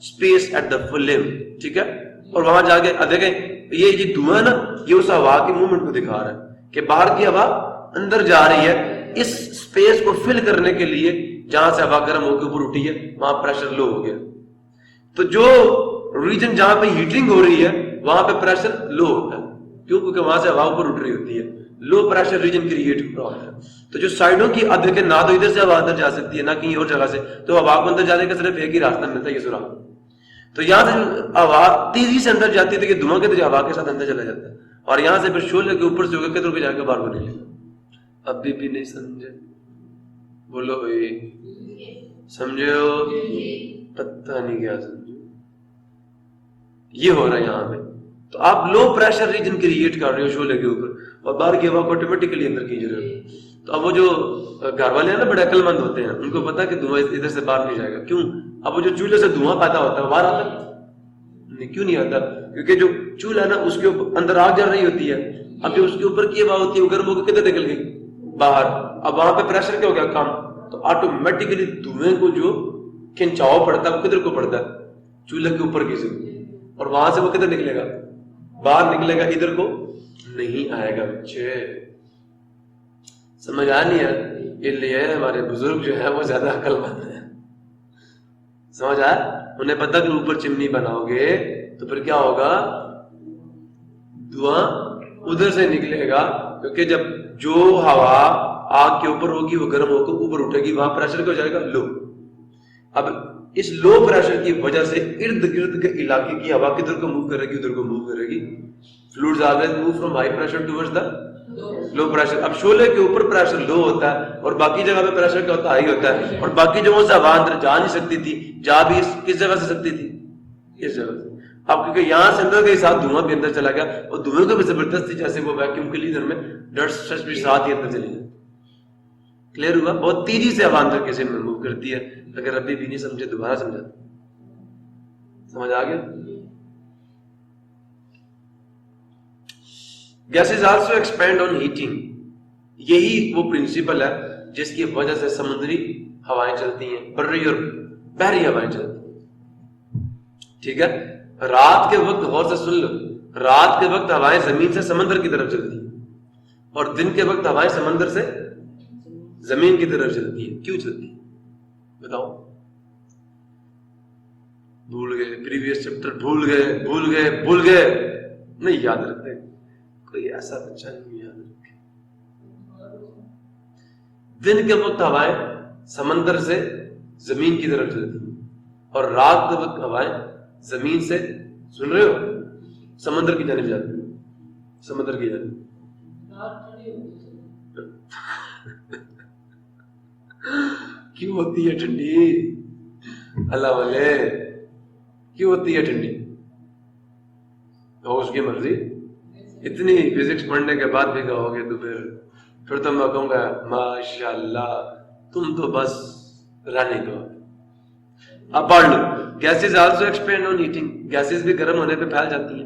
space at the flame. ٹھیک ہے. اور وہاں جا کے دیکھیں یہ دھواں نا، یہ اس ہوا کی موومنٹ کو دکھا رہا ہے کہ باہر کی ہوا اندر جا رہی ہے اس سپیس کو فل کرنے کے لیے. جہاں سے ہوا گرم ہو کے اوپر اٹھی ہے وہاں پریشر لو ہو گیا. تو جو ریجن جہاں پہ ہیٹنگ ہو رہی ہے وہاں پہ پریشر لو ہوتا ہے. کیوں؟ کیونکہ وہاں سے ہوا اوپر اٹھ رہی ہوتی ہے. لو پریشر ریجن کریٹ ہو رہا ہوتا ہے. تو جو سائڈوں کی دیکھیں نہ تو ادھر سے ہوا اندر جا سکتی ہے نہ کہیں اور جگہ سے، تو ہوا کو اندر جانے کا صرف ایک ہی راستہ ملتا ہے، یہ سوراخ. تو یہاں سے ہوا تیزی سے اندر جاتی ہے تو یہ دھواں کے ہوا کے ساتھ اندر چلا جاتا ہے، اور یہاں سے پھر شعلے کے اوپر سے ہو کے کدھر کو جا کے باہر کو نکلے. ابھی بھی نہیں سمجھے؟ بولو بھائی سمجھے ہو؟ پتہ نہیں کیا سمجھے. یہ ہو رہا ہے یہاں پہ. تو آپ لو پریشر ریجن کریٹ کر رہے ہو شعلے کے اوپر، اور باہر کی ہوا کو آٹومیٹکلی اندر کھینچ رہے ہو. تو اب وہ جو گھر والے ہیں نا بڑے عقل مند ہوتے ہیں، ان کو پتا کہ دھواں ادھر سے باہر نہیں جائے گا. کیوں؟ اب وہ جو چولہے سے دھواں پیدا ہوتا ہے باہر آتا نہیں. کیوں نہیں آتا؟ کیونکہ جو چولہا ہے نا اس کے اندر آگ جل رہی ہوتی ہے. اب جو اس کے اوپر کی ہوا ہوتی ہے وہ گرم ہو کے کدھر نکل گئی؟ باہر. اب وہاں پہ پریشر کیا ہو گیا؟ کم. تو آٹومیٹکلی دھوئیں کو جو کھنچاؤ پڑتا ہے وہ کدھر کو پڑتا ہے؟ چولہے کے اوپر کی سے. اور وہاں سے وہ کدھر نکلے گا؟ باہر نکلے گا، ادھر کو نہیں آئے گا. بچے سمجھ آ نہیں ہے؟ اس لیے ہمارے بزرگ جو ہے وہ زیادہ عقل مند ہیں. سمجھ آیا؟ انہیں پتہ کہ اوپر چمنی بناؤ گے تو پھر کیا ہوگا؟ دھواں ادھر سے نکلے گا، کیونکہ جب جو ہوا آگ کے اوپر ہوگی وہ گرم ہو کر اوپر اٹھے گی، وہاں پریشر کیا ہو جائے گا؟ لو. اب اس لو پریشر کی وجہ سے ارد گرد کے علاقے کی ہوا کدھر کو موو کرے گی؟ ادھر کو موو کرے گی. Fluids always move from high pressure towards the low pressure. اب شعلے کے اوپر پریشر لو ہوتا ہے اور باقی جگہ پہ پریشر کیا ہوتا ہے؟ ہائی ہوتا ہے. اور باقی جگہوں سے ہوا اندر جا نہیں سکتی تھی، جا بھی کس جگہ سے سکتی تھی؟ اس جگہ سے. اب کیونکہ یہاں سے اندر کے ساتھ دھواں بھی اندر چلا گیا، اور دھوئیں کو بھی زبردستی جیسے وہ ویکیوم کلینر میں ڈسٹ بھی ساتھ ہی اندر چلی جائے. کلیئر ہوا؟ بہت تیزی سے ہوا اندر کسی میں موو کرتی ہے. اگر ابھی بھی نہیں سمجھے دوبارہ سمجھا. سمجھ آ گیا؟ Gases also expand on heating. یہی وہ پرنسپل ہے جس کی وجہ سے سمندری ہوائیں چلتی ہیں، بری اور بحری ہوائیں چلتی ہیں. ٹھیک ہے. رات کے وقت غور سے سن لو، رات کے وقت ہوائیں زمین سے سمندر کی طرف چلتی ہیں، اور دن کے وقت ہوائیں سمندر سے زمین کی طرف چلتی ہیں. کیوں چلتی ہیں بتاؤ؟ بھول گئے؟ پریویس چیپٹر بھول گئے نہیں یاد رکھتے. کوئی ایسا بچہ نہیں یاد رکھے. دن کے وقت ہوائیں سمندر سے زمین کی طرف چلتی ہیں، اور رات کے وقت ہوائیں زمین سے، سن رہے ہو، سمندر کی جانب جاتی ہیں. سمندر کی جانب کیوں ہوتی ہے ٹھنڈی؟ اللہ والے کیوں ہوتی ہے ٹھنڈی؟ تو اس کی مرضی. اتنی فزکس پڑھنے کے بعد بھی کہو گے تو پھر پھر تو میں کہوں گا ماشاءاللہ تم تو بس رہنے دو. اب پڑھ لو. Gases also expand on heating. Gases بھی گرم ہونے پہ پھیل جاتی ہیں.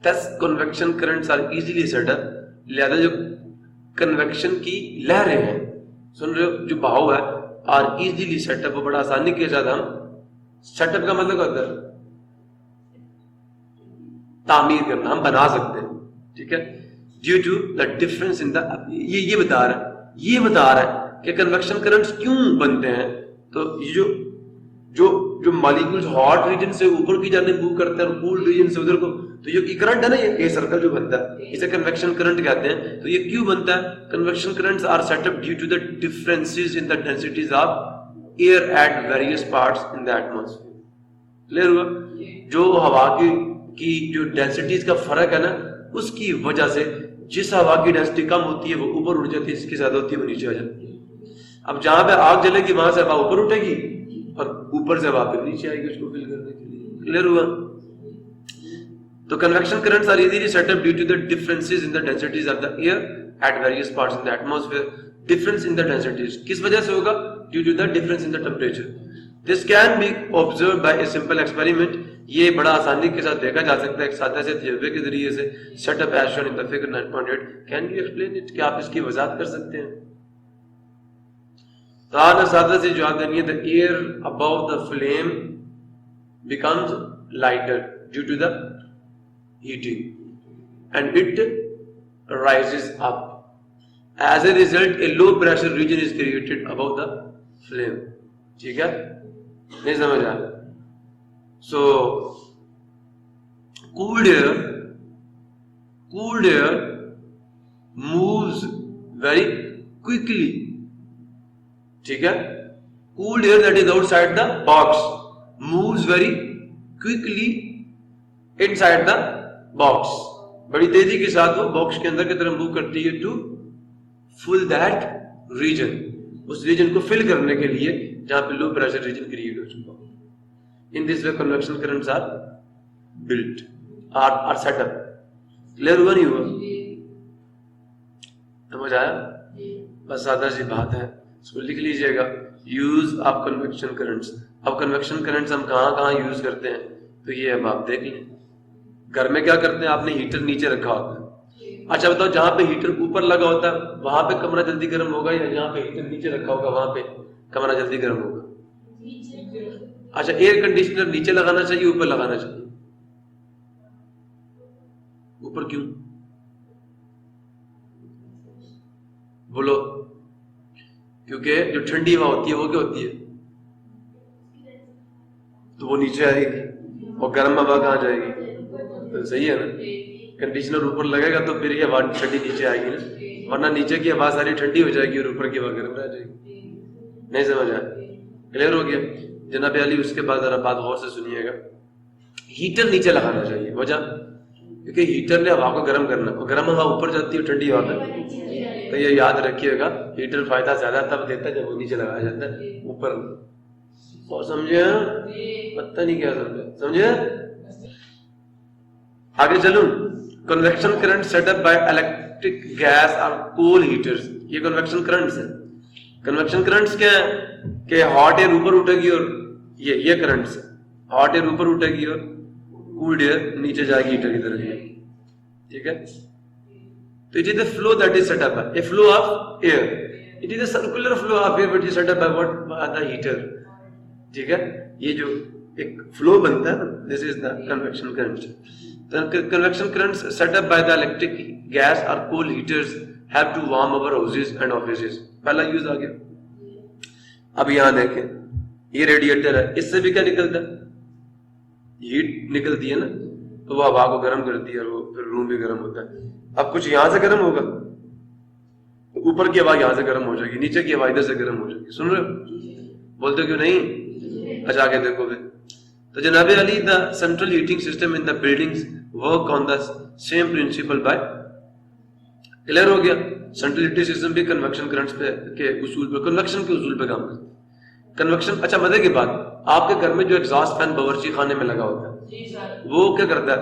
Thus convection currents are easily set up. لہذا جو کنویکشن کی لہریں ہیں, سن رہے ہو, جو بہاؤ ہے, آر ایزیلی سیٹ اپ, وہ بڑا آسانی کے ساتھ ہم سیٹ اپ کا مطلب ہوتا ہے تعمیر کرنا, ہم بنا سکتے ہیں. ٹھیک ہے. Due to the difference in the, یہ بتا رہا ہے کہ کنویکشن کرنٹس کیوں بنتے ہیں. تو یہ جو مالیکولز ہاٹ ریجن سے اوپر کی جانب موو کرتے ہیں اور کول ریجن سے ادھر کو, تو یہ کرنٹ ہے نا, یہ سرکل جو بنتا ہے اسے کنویکشن کرنٹ کہتے ہیں. تو یہ کیوں بنتا ہے؟ Convection currents are set up due to the differences in the densities of air at various parts in the atmosphere. Clear ہوا؟ جو ہوا کی جو ڈینسٹیز کا فرق ہے نا, اس کی وجہ سے جس ہوا کی ڈینسٹی کم ہوتی ہے وہ اوپر اٹھ جاتی ہے, جس کی زیادہ ہوتی ہے وہ نیچے آ جاتی ہے. اب جہاں پہ آگ جلے گی وہاں سے ہوا اوپر اٹھے گی اور اوپر سے ہوا پھر نیچے آئے گی اس کو فل کرنے کے لیے. کلیئر ہوا؟ تو convection currents are easily set up due to the differences in the densities of the air at various parts in the atmosphere. Difference in the densities کس وجہ سے ہوگا؟ Due to the difference in the temperature. This can be observed by a simple experiment. یہ بڑا آسانی کے ساتھ دیکھا جا سکتا ہے ایک سادہ سے تجربے کے ذریعے سے. Set up as shown in the figure 9.8. Can you explain it? کیا آپ اس کی وضاحت کر سکتے ہیں؟ تو آج سادہ سے جواب دیں گے. The air above the flame becomes lighter due to the heating and it rises up. As a result, a low pressure region is created above the flame. ٹھیک ہے؟ نہیں سمجھ آیا؟ So cooled air moves very quickly. ٹھیک ہے؟ Cooled air that is outside the box moves very quickly inside the box. بڑی تیزی کے ساتھ وہ باکس کے اندر کی طرف موو کرتی ہے ٹو فل دیٹ ریجن, اس ریجن کو فل کرنے کے لیے جہاں پہ لو پریشر ریجن کریٹ ہو چکا ہو. In this way convection currents are built are set up. Clear ہوا نہیں ہوا؟ سمجھ آیا؟ بس سادہ سی بات ہے, اس کو لکھ لیجئے گا. Use of convection currents. اب کنویکشن کرنٹس ہم کہاں یوز کرتے ہیں تو یہ اب آپ دیکھ لیں. گھر میں کیا کرتے ہیں, آپ نے ہیٹر نیچے رکھا ہوتا ہے. اچھا بتاؤ, جہاں پہ ہیٹر اوپر لگا ہوتا ہے وہاں پہ کمرہ جلدی گرم ہوگا یا جہاں پہ ہیٹر نیچے رکھا ہوگا وہاں پہ کمرہ جلدی گرم ہوگا؟ اچھا, ایئر کنڈیشنر نیچے لگانا چاہیے اوپر لگانا چاہیے؟ اوپر کیوں بولو؟ کیونکہ جو ٹھنڈی ہوا ہوتی ہے وہ کیا ہوتی ہے, تو وہ نیچے آئے گی, اور گرم ہوا کہاں جائے گی؟ صحیح ہے نا, کنڈیشنر اوپر لگے گا تو پھر یہ ہوا ٹھنڈی نیچے آئے گی نا, ورنہ نیچے کی ہوا ساری ٹھنڈی ہو جائے گی اور اوپر کی ہوا گرم رہ جائے گی. نہیں سمجھ آیا؟ کلیئر ہو گیا جناب علی؟ اس کے بعد ذرا بات غور سے سنیے گا. ہیٹر نیچے لگانا چاہیے, وجہ کیونکہ ہیٹر نے ہوا کو گرم کرنا, اور گرم ہوا اوپر جاتی ہے ٹھنڈی ہوا پہ. تو یہ یاد رکھیے گا, ہیٹر فائدہ زیادہ تب دیتا ہے جب وہ نیچے لگایا جاتا ہے, اوپر. اور سمجھے؟ پتہ نہیں کیا سمجھے. آگے چلوں. Convection current set up by electric gas اور کول ہیٹرز. یہ کنویکشن کرنٹس ہیں. کنویکشن کرنٹس کیا ہے کہ ہاٹ ایئر اوپر اٹھے گی اور یہ کرنٹس ہاٹ ایئر اوپر اٹھے گی اور کولڈ ایئر نیچے جائے گی ہیٹر کی طرف. ٹھیک ہے. تو it is the flow that is set up, a flow of air. It is a circular flow of air which is set up by what? By the heater. ٹھیک ہے. یہ جو ایک فلو بنتا ہے, this is the convection current. The convection currents set up by the electric gas or coal heaters have to warm our houses and offices. پہلا use آ گیا. اب یہاں دیکھیں, یہ ریڈیٹر ہے, اس سے بھی کیا نکلتا ہے؟ ہیٹ نکلتی ہے نا, تو وہ ہوا کو گرم کرتی ہے اور وہ پھر روم بھی گرم ہوتا ہے. اب کچھ یہاں سے گرم ہوگا, اوپر کی ہوا یہاں سے گرم ہو جائے گی, نیچے کی ہوا ادھر سے گرم ہو جائے گی. سن رہے ہو؟ بولتے کیوں نہیں؟ اچھا آگے دیکھو پھر. تو جناب علی, the central heating system in the buildings work on the same principle by. Clear ہو گیا. سینٹرل ہیٹنگ سسٹم بھی کنویکشن کرنٹس کے اصول پہ, کنویکشن کے اصول پہ کام کرتا ہے. کنویکشن. اچھا مزے کی بات, آپ کے گھر میں جو ایگزاسٹ فین باورچی خانے میں لگا ہوتا ہے وہ کیا کرتا ہے؟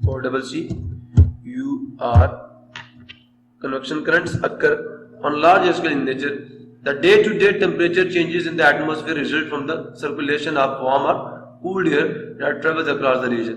or double C U R, convection currents occur on large scale in nature. The day-to-day temperature changes in the atmosphere result from the circulation of warm or cool air that travels across the region.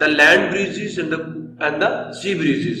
the land breezes and the sea breezes,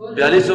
4200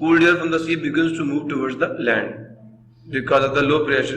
Cooled air from the sea begins to move towards the land because of the low pressure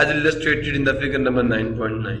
As illustrated in the figure number 9.9.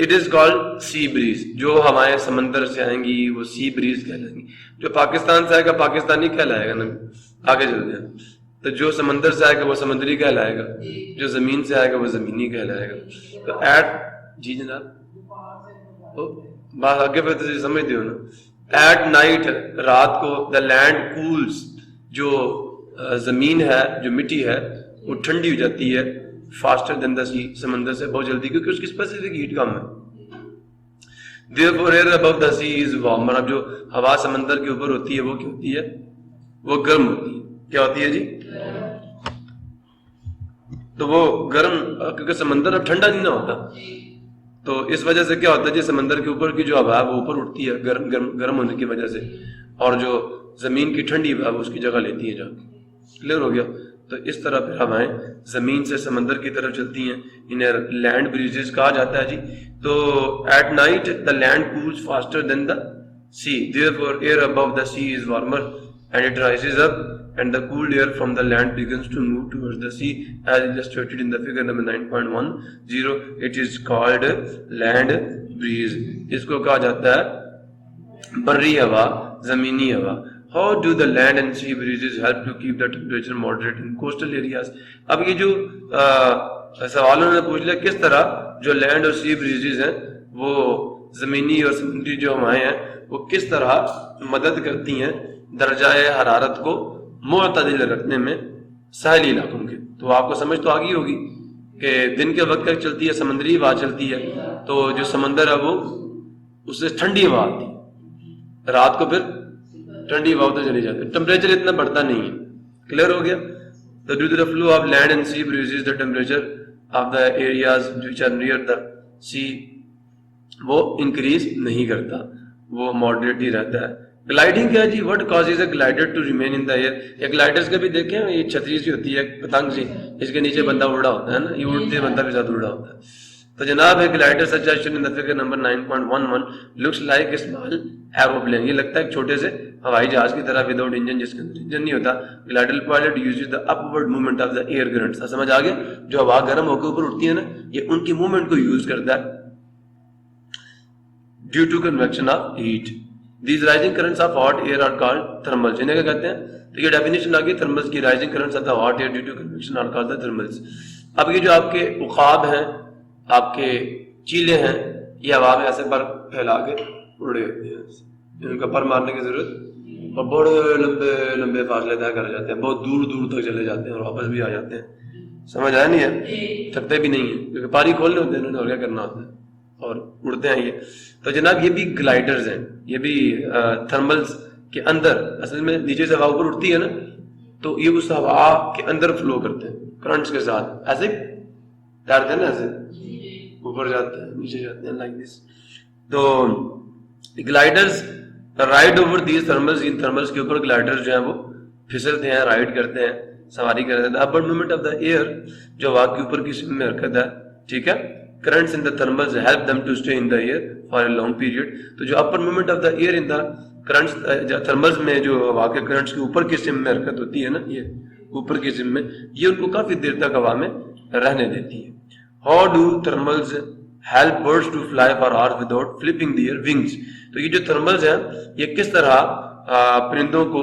It is called sea breeze. جو ہوائیں سمندر سے آئیں گی وہ سی breeze کہلائیں گی. جو پاکستان سے آئے گا پاکستانی کہلائے گا نا. آگے چلتے ہیں. تو جو سمندر سے آئے گا وہ سمندری کہلائے گا, جو زمین سے آئے گا وہ زمینی کہلائے گا. تو ایٹ جی جناب بات آگے پہ تو سمجھتے ہو نا. ایٹ نائٹ رات کو دا لینڈ کولز, جو زمین ہے جو مٹی ہے وہ ٹھنڈی ہو جاتی ہے, فاسٹر دین دا سی, سمندر سے بہت جلدی, کیونکہ اس کی اسپیسیفک ہیٹ کم ہے. Therefore air above the sea is warmer. اب جو ہوا سمندر کے اوپر ہوتی ہے وہ کیا ہوتی ہے, وہ گرم ہوتی ہے. کیا ہوتی ہے جی؟ تو وہ گرم, کیونکہ سمندر اب ٹھنڈا نہیں نہ ہوتا, تو اس وجہ سے کیا ہوتا ہے جی, سمندر کے اوپر کی جو ہوا ہے وہ اوپر اٹھتی ہے گرم ہونے کی وجہ سے, اور جو زمین کی ٹھنڈی ہوا ہے وہ اس کی جگہ لیتی ہے جا کے. کلیئر ہو گیا؟ تو اس طرح پھر ہوائیں زمین سے سمندر کی طرف چلتی ہیں, انہیں لینڈ بریزز کہا جاتا ہے جی. تو at night the land cools faster than the sea, therefore air above the sea is warmer and it rises up and the cool air from the land begins to move towards the sea as illustrated in the figure number 9.10. It is called land breeze. اس کو کہا جاتا ہے بری ہوا, زمینی ہوا. How do the land and sea breezes help to keep the temperature moderate in coastal areas? اب یہ جو سوال انہوں نے پوچھ لیا کس طرح جو لینڈ اور سی بریزز ہیں وہ زمینی اور سمندری جو ہوائیں ہیں وہ کس طرح مدد کرتی ہیں درجہ حرارت کو معتدل رکھنے میں ساحلی علاقوں کے. تو آپ کو سمجھ تو آ گئی ہوگی کہ دن کے وقت تک چلتی ہے سمندری ہوا چلتی ہے, تو جو سمندر ہے وہ اس سے ٹھنڈی ہوا آتی ہے, رات کو پھر ٹھنڈی ہوا تو چلی جاتی ہے, ٹمپریچر اتنا بڑھتا نہیں ہے. کلیئر ہو گیا؟ تو due to the flow of land and sea breezes the temperature of the areas which are near the sea وہ انکریز نہیں کرتا, وہ ماڈریٹ ہی رہتا ہے. گلائڈنگ کیا ہے جی؟ What causes a glider to remain in the air. یہ گلائڈرز کا بھی دیکھیں, یہ چھتری سی ہوتی ہے پتنگ سی, اس کے نیچے بندہ اڑا ہوتا ہے نا, یہ اڑتے بندہ بھی ساتھ اڑا ہوتا ہے. تو جناب ایک glider suggestion in the figure number 9.11 looks like a small aeroplane. یہ لگتا ہے ایک چھوٹے سے ہوائی جہاز کی طرح وداؤٹ انجن, جس کے اندر انجن نہیں ہوتا. Glider pilot uses the upward movement of the air currents. سمجھ آ گیا؟ جو ہوا گرم ہو کے اوپر اٹھتی ہے نا, یہ ان کی موومنٹ کو یوز کرتا ہے due to convection of heat. These rising currents of hot air are called thermals. انہیں کیا کہتے ہیں؟ تو یہ ڈیفینیشن آ گئی تھرملز کی. Rising currents of the hot air due to convection are called the thermals. اب یہ جو آپ کے عقاب ہیں, آپ کے چیلے ہیں, یہ ہوا میں ایسے پر پھیلا کے اڑے ہوتے ہیں, ان کا پر مارنے کی ضرورت, اور بڑے لمبے لمبے فاصلے طے کر جاتے ہیں, بہت دور دور تک چلے جاتے ہیں اور واپس بھی آ جاتے ہیں. سمجھ آیا نہیں ہے؟ تھکتے بھی نہیں ہیں کیونکہ پاری کھولنے ہوتے ہیں انہوں نے, اور کیا کرنا ہوتا ہے, اور اڑتے ہیں یہ. تو جناب یہ بھی گلائڈرز ہیں, یہ بھی تھرملز کے اندر, اصل میں نیچے سے ہوا اوپر اٹھتی ہے نا, تو یہ اس ہوا کے اندر فلو کرتے ہیں کرنٹس کے ساتھ, ایسے تیرتے ہیں نا, ایسے اوپر جاتے ہیں نیچے جاتے ہیں, لائک دس. تو گلائڈرز رائڈ اوور دیز تھرملز. ان تھرملز کے اوپر گلائڈرز جو ہیں وہ پھسلتے ہیں, رائڈ کرتے ہیں, سواری کرتے ہیں. اپر موومنٹ آف دا ایئر, جو ہوا کے اوپر کی سم میں حرکت ہے, ٹھیک ہے, currents in the thermals help them to stay in the air for a long period. تو جو upper movement of the air in the currents, thermals میں جو ہوا کے کرنٹس کے اوپر کی سم میں حرکت ہوتی ہے نا, یہ اوپر کی سم میں, یہ ان کو کافی دیر تک ہوا میں رہنے دیتی ہے. How do thermals help birds to fly for hours without flipping their wings? تو یہ جو thermals ہیں یہ کس طرح پرندوں کو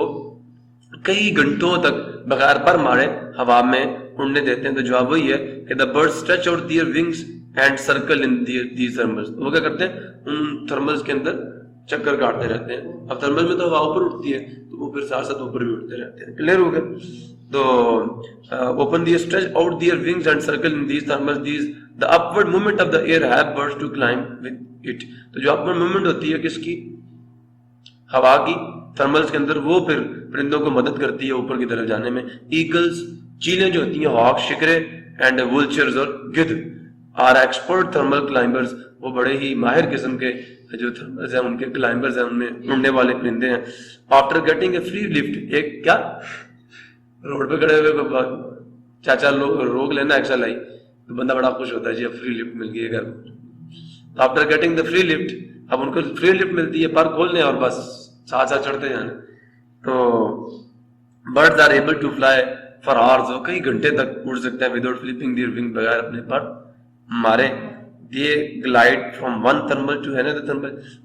کئی گھنٹوں تک بغیر پر مارے ہوا میں اڑنے دیتے ہیں؟ تو جواب وہی ہے کہ the birds stretch out their wings and circle in these thermals. وہ کیا کرتے ہیں؟ ان thermals کے اندر چکر کاٹتے رہتے ہیں. اب thermals میں تو ہوا اوپر اٹھتی ہے تو وہ پھر ساتھ ساتھ اوپر بھی اٹھتے رہتے ہیں. کلیئر ہو گیا؟ تو open their stretch out their wings and circle in these thermals. These the upward movement of the air help birds to climb with it. تو جو upward movement ہوتی ہے کس کی؟ ہوا کی, thermals کے اندر, وہ پھر پرندوں کو مدد کرتی ہے اوپر کی طرف جانے میں. ایگلز, چیلیں جو ہوتی ہیں, ہاک, شکرے اینڈ وولچرز اور گدھ are expert thermal climbers. وہ بڑے ہی ماہر قسم کے جو thermals ہیں, ان کے climbers ہیں, ان میں اڑنے والے پرندے ہیں. After getting a free lift, ایک کیا روڈ پہ کھڑے ہوئے چاچا روک لینا ایکسل آئی تو بندہ بڑا خوش ہوتا ہے, جی اب فری لفٹ مل گئی ہے گھر. After getting the free lift, اب ان کو فری لفٹ ملتی ہے, پر کھولنے اور بس ساتھ ساتھ چڑھتے جانا. تو birds are able to fly for hours, وہ کئی گھنٹے تک اڑ سکتے ہیں وداؤٹ فلپنگ دیئر ونگ, بغیر اپنے پر مارے. they glide from one thermal to another thermal,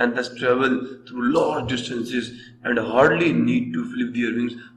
and thus travel through large distances and hardly need to flip their wings,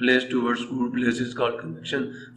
place towards cool place is called convection.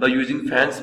by using fans,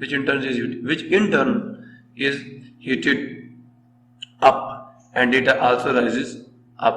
which in turn is heated up and it also rises up,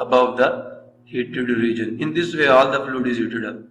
above the heated region. In this way all the fluid is heated up.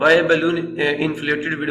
Why a balloon inflated with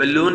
balloon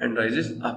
and rises up.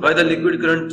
Why the liquid current,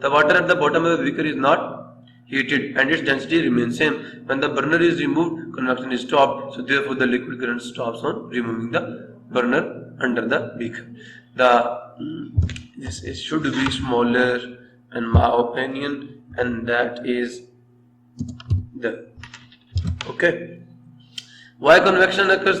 The water at the bottom of the beaker is not heated and its density remains same. When the burner is removed, convection is stopped, so therefore the liquid current stops on removing the burner under the beaker. This should be smaller in my opinion, and that is the okay. Why convection occurs?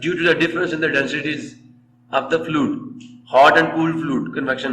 due to the difference in the densities of the fluid. Hot and cool fluid convection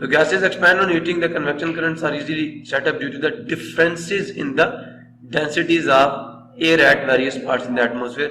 So gases expand on heating. The convection currents are easily set up due to the differences in the densities of air at various parts in the atmosphere.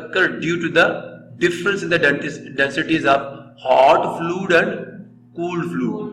occur due to the difference in the densities of hot fluid and cool fluid.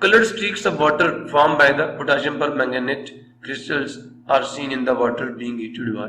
colored streaks of water formed by the potassium permanganate crystals are seen in the water being heated by.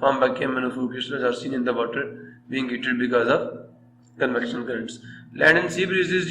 formed by KMnO4 crystals are seen in the water being heated because of convection currents. Land and sea breezes,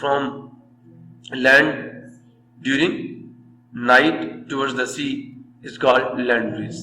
from land during night towards the sea is called land breeze.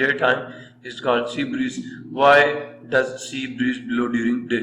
daytime is called sea breeze. Why does sea breeze blow during day?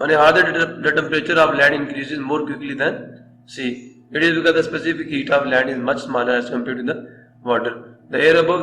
on a hot day the temperature of land increases more quickly than sea. It is because the specific heat of land is much smaller as compared to the water. The air above,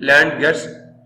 land gets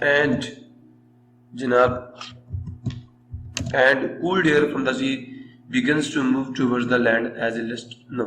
and Janab, and cooled air from the sea begins to move towards the land as a list. No,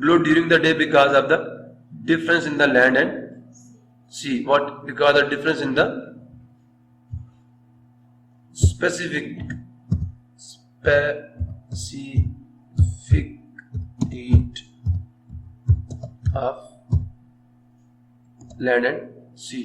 blow during the day because of the difference in the land and sea. What? Because the difference in the specific specific heat of land and sea.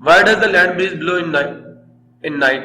Why does the land breeze blow in night? In night,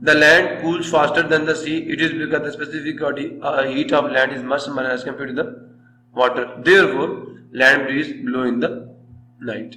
The land cools faster than the sea. It is because the specific heat of land is much smaller as compared to the water. Therefore, land breeze blow in the night.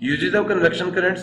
Uses of convection currents,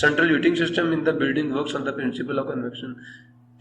Central heating system in the building works on the principle of convection.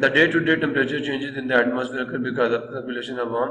The day to day temperature changes in the atmosphere occur because of circulation of warm,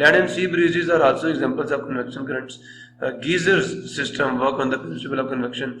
Land and sea breezes are also examples of convection currents. Geyser system work on the principle of convection.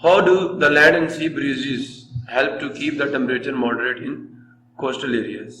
How do the land and sea breezes help to keep the temperature moderate in coastal areas?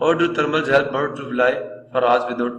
How do thermals help birds to fly for hours without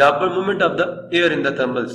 The upward movement of the air in the thermals,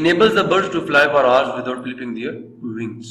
enables the birds to fly for hours without flipping their wings.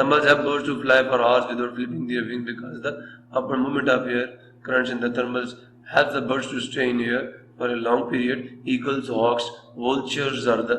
Thermals help birds to fly for hours without flipping their wings because the upward movement of air currents in the thermals helps the birds to stay in air for a long period. Eagles, hawks, vultures are the,